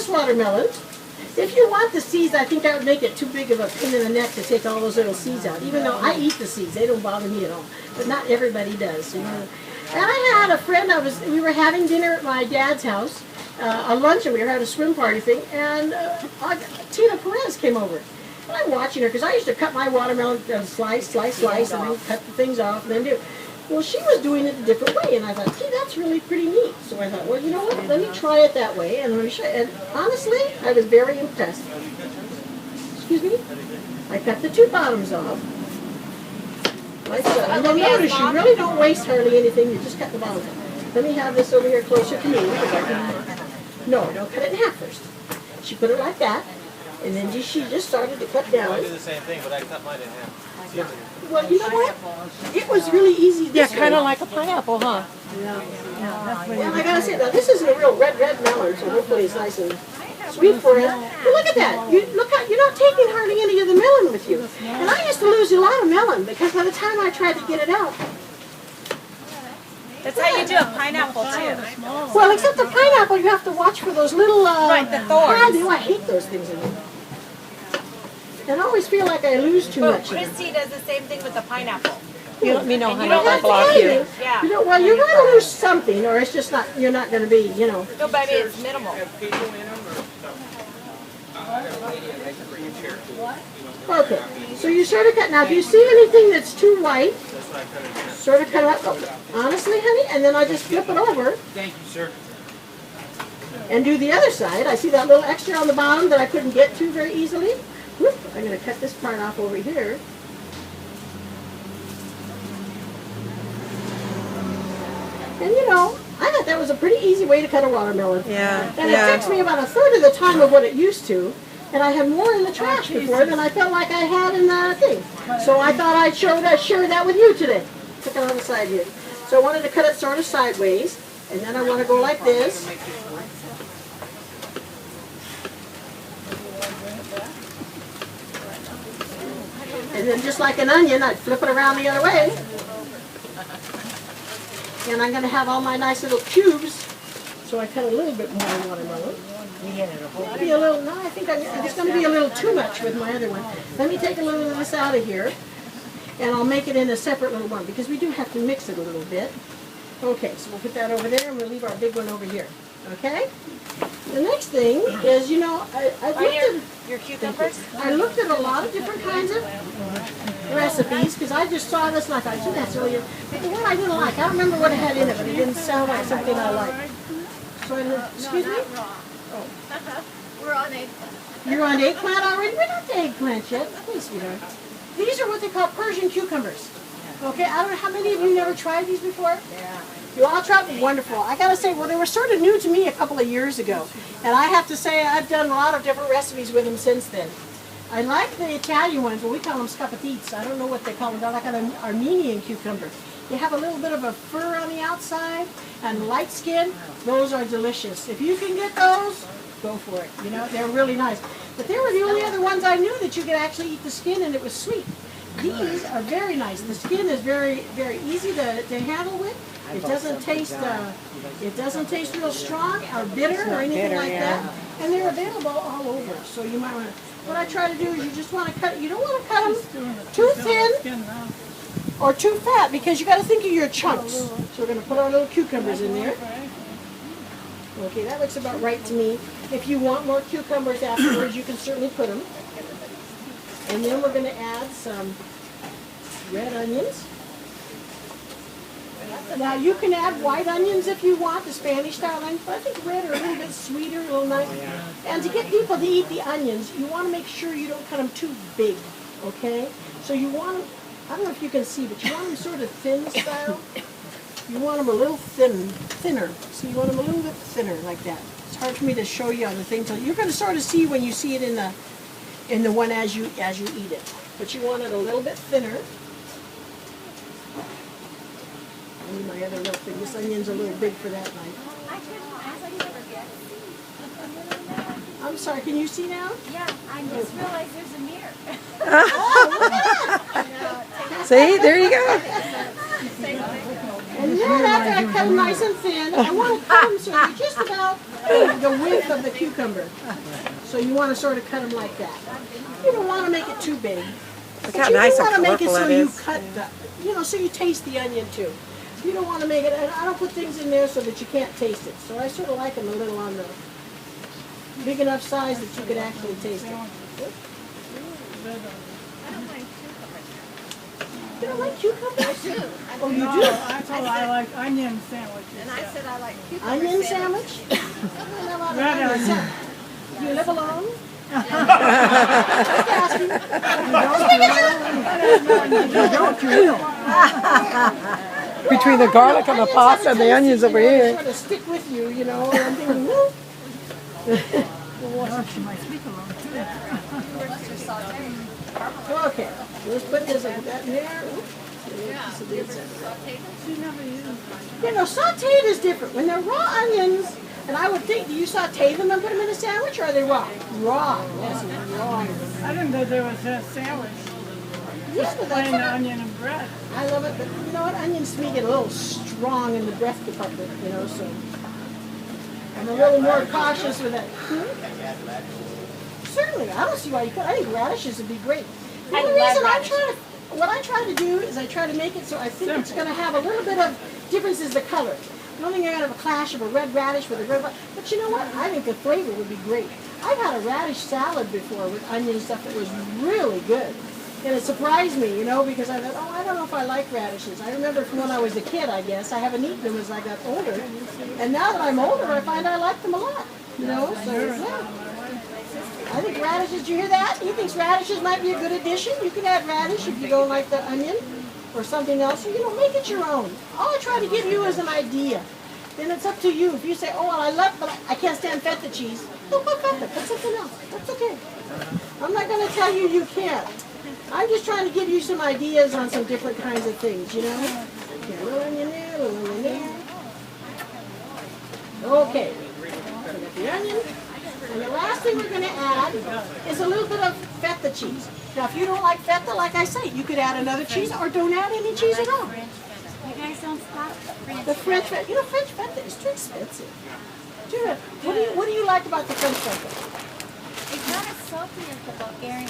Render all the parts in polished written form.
this watermelon. If you want the seeds, I think that would make it too big of a pain in the neck to take all those little seeds out. Even though I eat the seeds, they don't bother me at all. But not everybody does. So, you know. And I had a friend. We were having dinner at my dad's house, a luncheon. We were having a swim party thing, and Tina Perez came over. And I'm watching her because I used to cut my watermelon, slice, and then cut the things off, and then do. Well, she was doing it a different way, and I thought, gee, that's really pretty neat. So I thought, well, you know what? Let me try it that way, and let me show. And honestly, I was very impressed. Excuse me. I cut the two bottoms off. Like so. And then notice you really don't waste hardly anything. You just cut the bottoms off. Let me have this over here closer to me. No, don't cut it in half first. She put it like that, and then she just started to cut down. I do the same thing, but I cut mine in half. Well, you know what? It was really easy. Yeah, kind of like a pineapple, huh? Yeah. Well, I gotta say, now this isn't a real red melon, so hopefully it's nice and sweet for you. But look at that. You're not taking hardly any of the melon with you. And I used to lose a lot of melon because by the time I tried to get it out. That's how you do a pineapple too. Well, except the pineapple, you have to watch for those little. Right, the thorns. I hate those things in there. And I always feel like I lose too much. Christy does the same thing with the pineapple. You let me know, honey. don't I'll have to block cut you. it. Yeah. You know, well, you're going to lose something, or it's just not. You're not going to be, you know. No, but it's minimal. Okay, so you sort of cut. Now, if you see anything that's too white, sort of cut it up. Honestly, honey, and then I just flip it over. Thank you, sir. And do the other side. I see that little extra on the bottom that I couldn't get to very easily. Whoop, I'm going to cut this part off over here. And you know, I thought that was a pretty easy way to cut a watermelon. Yeah. And it takes me about a third of the time of what it used to. And I had more in the trash before than I felt like I had in the thing. So I thought I'd share that with you today. Put that on the side here. So I wanted to cut it sort of sideways. And then I want to go like this. And then just like an onion, I'd flip it around the other way. And I'm going to have all my nice little cubes. So I cut a little bit more watermelon. Maybe a little, no, I think it's going to be a little too much with my other one. Let me take a little of this out of here. And I'll make it in a separate little one because we do have to mix it a little bit. Okay, so we'll put that over there and we'll leave our big one over here. Okay? The next thing is, you know, Your cucumbers? I looked at a lot of different kinds of recipes because I just saw this and I thought, gee, that's really good. But the one I didn't like, I don't remember what it had in it, but it didn't sound like something I liked. So excuse me? Oh. We're on eggplant. You're on eggplant already? We're not to eggplant yet. Please, sweetheart. These are what they call Persian cucumbers. Okay, I don't know how many of you never tried these before? Yeah. You all tried them? Wonderful. I got to say, well, they were sort of new to me a couple of years ago. And I have to say, I've done a lot of different recipes with them since then. I like the Italian ones, but we call them scapatites. I don't know what they call them. They're like an Armenian cucumber. They have a little bit of a fur on the outside and light skin. Those are delicious. If you can get those, go for it. You know, they're really nice. But they were the only other ones I knew that you could actually eat the skin and it was sweet. These are very nice. The skin is very, very easy to handle with. It doesn't taste real strong or bitter or anything like that. And they're available all over. So you might want to. What I try to do is you just want to cut. You don't want to cut them too thin or too fat because you got to think of your chunks. So we're going to put our little cucumbers in there. Okay, that looks about right to me. If you want more cucumbers afterwards, you can certainly put them. And then we're going to add some red onions. Now you can add white onions if you want, the Spanish style onions, but I think red are a little bit sweeter, a little nice. And to get people to eat the onions, you want to make sure you don't cut them too big, okay? So you want them, I don't know if you can see, but you want them sort of thin style. You want them a little thinner. So you want them a little bit thinner like that. It's hard for me to show you on the thing. So you're going to sort of see when you see it in the one as you eat it. But you want it a little bit thinner. I need my other little thing. This onion's a little big for that night. I'm sorry, can you see now? Yeah, I just realized there's a mirror. See, there you go. And then after I cut them nice and thin, I want to cut them so they're just about the width of the cucumber. So you want to sort of cut them like that. You don't want to make it too big. Look But how you nice do and want to make it colorful so that you is. cut the, so you taste the onion too. You don't want to make it, and I don't put things in there so that you can't taste it. So I sort of like them a little on the big enough size that you can actually taste it. You don't like cucumbers? I do. Oh, you No, do? I told her I like onion sandwiches. And I said I like cucumber Onion sandwich. sandwich? I don't know about an Red onion onion. sandwich. Do you live alone? Just asking. Between the garlic and the pasta and the onions over here. Sort of stick with you, and I'm thinking, woo. Oh, she might speak alone too. Okay, let's put this like that in there. Oops. Sauteed is different. When they're raw onions, and I would think, do you saute them and put them in a sandwich, or are they raw? Raw, yes, raw. I didn't know there was a sandwich. Yes, but Plain that's onion and bread. I love it, but you know what? Onions to me get a little strong in the breath department, so I'm a little more cautious with that. Certainly, I don't see why you could. I think radishes would be great. The only reason what I try to do is I try to make it so I think it's going to have a little bit of difference is the color. I don't think you're going to have a clash of a red radish with a red, but you know what? I think the flavor would be great. I've had a radish salad before with onion and stuff that was really good. And it surprised me, because I thought, I don't know if I like radishes. I remember from when I was a kid, I guess. I haven't eaten them as I got older. And now that I'm older, I find I like them a lot. So, yeah. I think radishes, did you hear that? He thinks radishes might be a good addition. You can add radish if you don't like the onion or something else. Make it your own. All I try to give you is an idea. Then it's up to you. If you say, but I can't stand feta cheese, don't put feta. Put something else. That's okay. I'm not going to tell you you can't. I'm just trying to give you some ideas on some different kinds of things, Okay, a little onion there, a little onion there. Okay. So we got the onion. And the last thing we're going to add is a little bit of feta cheese. Now, if you don't like feta, like I say, you could add another cheese or don't add any cheese at all. You guys don't stop. The French feta, French feta is too expensive. What do you like about the French feta? It's not as salty as the Bulgarian.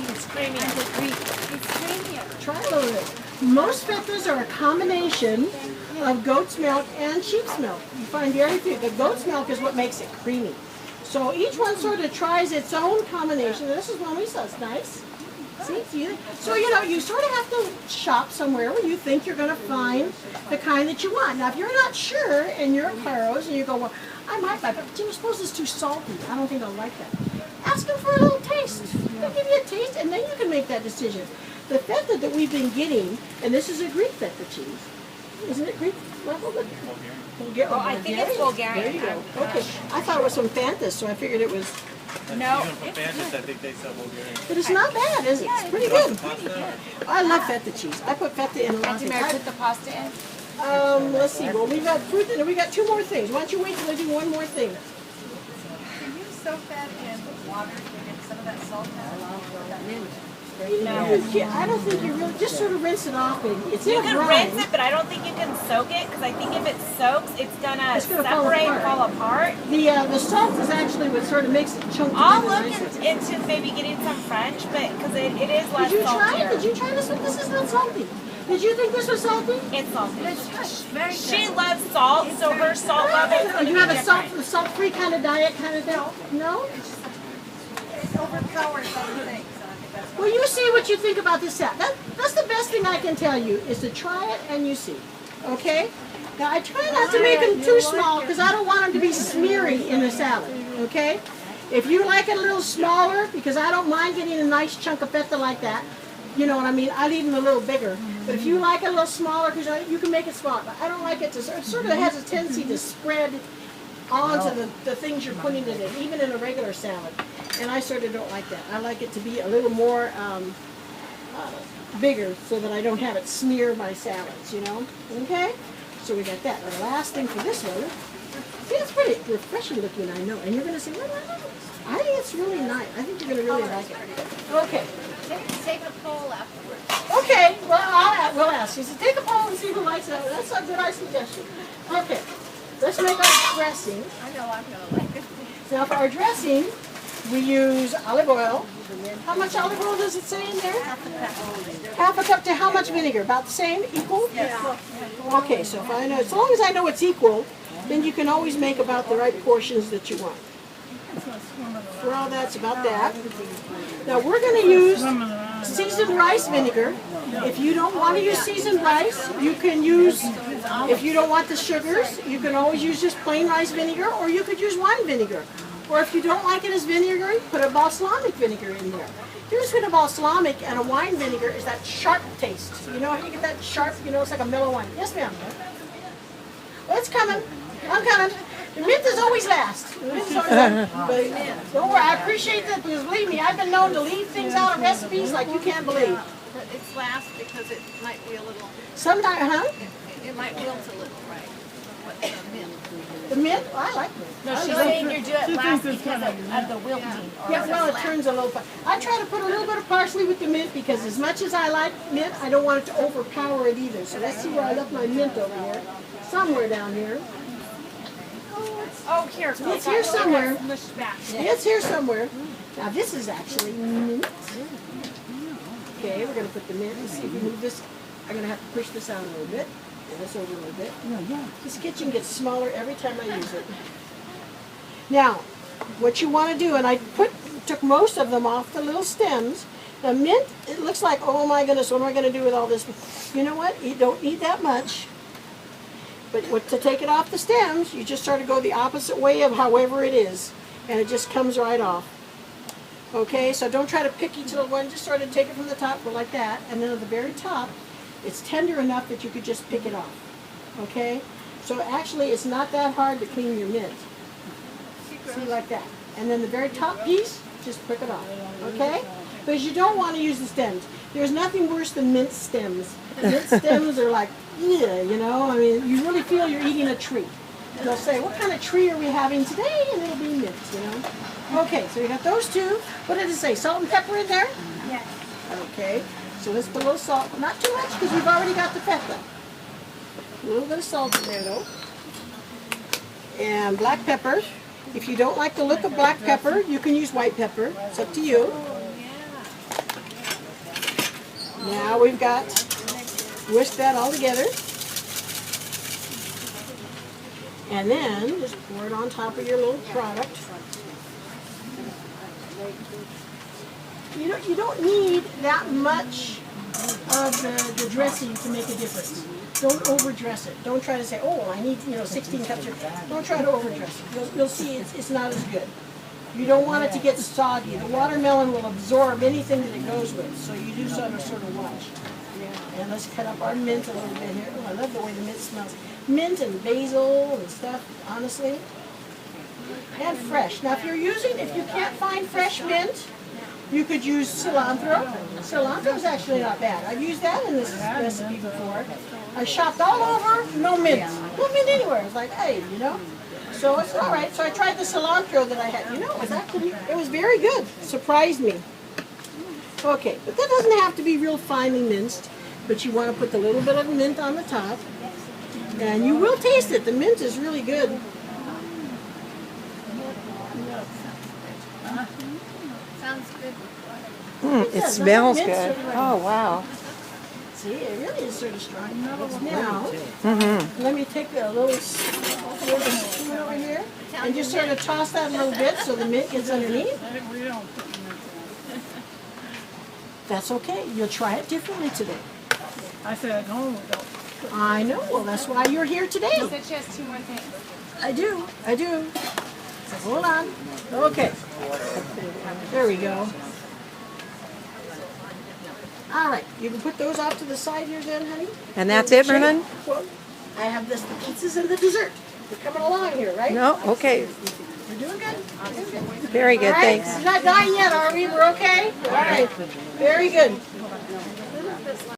It's creamy. It's creamier. Try a little bit. Most fetas are a combination of goat's milk and sheep's milk. You find very few. The goat's milk is what makes it creamy. So each one sort of tries its own combination. This is one we saw. It's nice. See? So, you sort of have to shop somewhere where you think you're going to find the kind that you want. Now, if you're not sure and you're at Claro's and you go, I might buy it, but suppose it's too salty. I don't think I'll like that. Ask them for a little taste. They'll give you a taste, and then you can make that decision. The feta that we've been getting, and this is a Greek feta cheese. Isn't it Greek level? I think it's Bulgarian. There you go. Okay. I thought it was from Fantas, so I figured it was. No. Even for Fantas, I think they sell Bulgarian. But it's not bad, is it? It's pretty good. I love feta cheese. I put feta in a lot of Auntie Mary, things. put the pasta in. Let's see. Well, we've got fruit, and we got two more things. Why don't you wait till I do one more thing? Can you soak that in water to get some of that salt out? I don't think you really just sort of rinse it off. And it's You in a can brine. rinse it, but I don't think you can soak it because I think if it soaks, it's gonna It's gonna fall separate and apart. fall apart. The salt is actually what sort of makes it chunky. I'll look into maybe getting some French, but because it is less Did you try saltier. it? Did you try this one? This is not salty. Did you think this was salty? It's salty. It's good. Very good. She loves salt, so her salt level is going to You be have a different. salt-free kind of diet kind of thing? No? It overpowers other things. Well, you see what you think about this salad. That's the best thing I can tell you is to try it and you see. Okay? Now, I try not to make them too small because I don't want them to be smeary in the salad. Okay? If you like it a little smaller, because I don't mind getting a nice chunk of feta like that, you know what I mean? I'll eat them a little bigger. But if you like it a little smaller, because you can make it smaller. But I don't like it to, it sort of has a tendency to spread onto the things you're putting in it, even in a regular salad. And I sort of don't like that. I like it to be a little more bigger so that I don't have it smear my salads, Okay? So we got that. The last thing for this one, see, it's pretty refreshing looking, I know. And you're going to say, well, I think it's really nice. I think you're going to really like it. Okay. Take a poll afterwards. Okay, well, we'll ask you. So take a poll and see who likes it. That's a good suggestion. Okay, let's make our dressing. I know I'm gonna like it. Now for our dressing, we use olive oil. How much olive oil does it say in there? Half a cup to how much vinegar? About the same? Equal? Yeah. Okay, so if I know, as long as I know it's equal, then you can always make about the right portions that you want. Well, that's about that. Now we're going to use seasoned rice vinegar. If you don't want to use seasoned rice, you can use, if you don't want the sugars, you can always use just plain rice vinegar, or you could use wine vinegar. Or if you don't like it as vinegar, put a balsamic vinegar in there. Here's what a balsamic and a wine vinegar is that sharp taste. You know how you get that sharp, you know, it's like a mellow wine. Yes, ma'am. Well, it's coming. I'm coming. The mint is always last. The mint is always last. But don't worry, I appreciate that because believe me, I've been known to leave things out of recipes like you can't believe. But it's last because it might be a little, Sometimes, huh? it might wilt a little, right? What the mint. The mint? Oh, I like mint. No, she's saying you do it last because of the wilting. Or Yeah, well, it turns a little. I try to put a little bit of parsley with the mint because as much as I like mint, I don't want it to overpower it either. So let's see where I left my mint over here. Somewhere down here. Oh, here. It's here somewhere. Mushed back. It's here somewhere. Now this is actually mint. Okay, we're going to put the mint. Let's see if we move this. I'm going to have to push this out a little bit. And this over a little bit. This kitchen gets smaller every time I use it. Now, what you want to do, and I took most of them off the little stems. The mint, it looks like, oh my goodness, what am I going to do with all this? You know what? You don't need that much. But to take it off the stems, you just sort of go the opposite way of however it is. And it just comes right off. Okay, so don't try to pick each little one. Just sort of take it from the top, go like that. And then at the very top, it's tender enough that you could just pick it off. Okay? So actually, it's not that hard to clean your mint. See, like that. And then the very top piece, just pick it off. Okay? Because you don't want to use the stems. There's nothing worse than mint stems. Mint stems are like, yeah, you know? I mean, you really feel you're eating a tree. They'll say, what kind of tree are we having today? And it'll be mint, you know? Okay, so you got those two. What did it say? Salt and pepper in there? Yes. Okay. So let's put a little salt. Not too much because we've already got the feta. A little bit of salt in there though. And black pepper. If you don't like the look of black pepper, you can use white pepper. It's up to you. Now we've got, whisk that all together. And then just pour it on top of your little product. You don't need that much of the dressing to make a difference. Don't overdress it. Don't try to say, oh, I need 16 cups. Don't try to overdress it. You'll see it's not as good. You don't want it to get soggy. The watermelon will absorb anything that it goes with, so you do sort of watch. And let's cut up our mint a little bit here. Oh, I love the way the mint smells. Mint and basil and stuff, honestly. And fresh. Now, if you can't find fresh mint, you could use cilantro. Cilantro is actually not bad. I've used that in this recipe before. I shopped all over, no mint. No mint anywhere. It's like, hey, So it's all right. So I tried the cilantro that I had. It was very good. Surprised me. Okay, but that doesn't have to be real finely minced. But you want to put a little bit of mint on the top. And you will taste it. The mint is really good. Sounds good. It smells good. Oh, wow. See, it really is sort of strong. Now, let me take a little spoon over here and just sort of toss that a little bit so the mint gets underneath. That's okay. You'll try it differently today. I said at home we don't. I know. Well, that's why you're here today. She said she has 2 more things. I do. Hold on. Okay. There we go. All right. You can put those off to the side here then, honey. And that's it, Vernon? Well, I have the pizzas and the dessert. We're coming along here, right? No? Okay. We're doing good. Very good, All right. thanks. We're not dying yet, are we? We're okay? All right. Very good.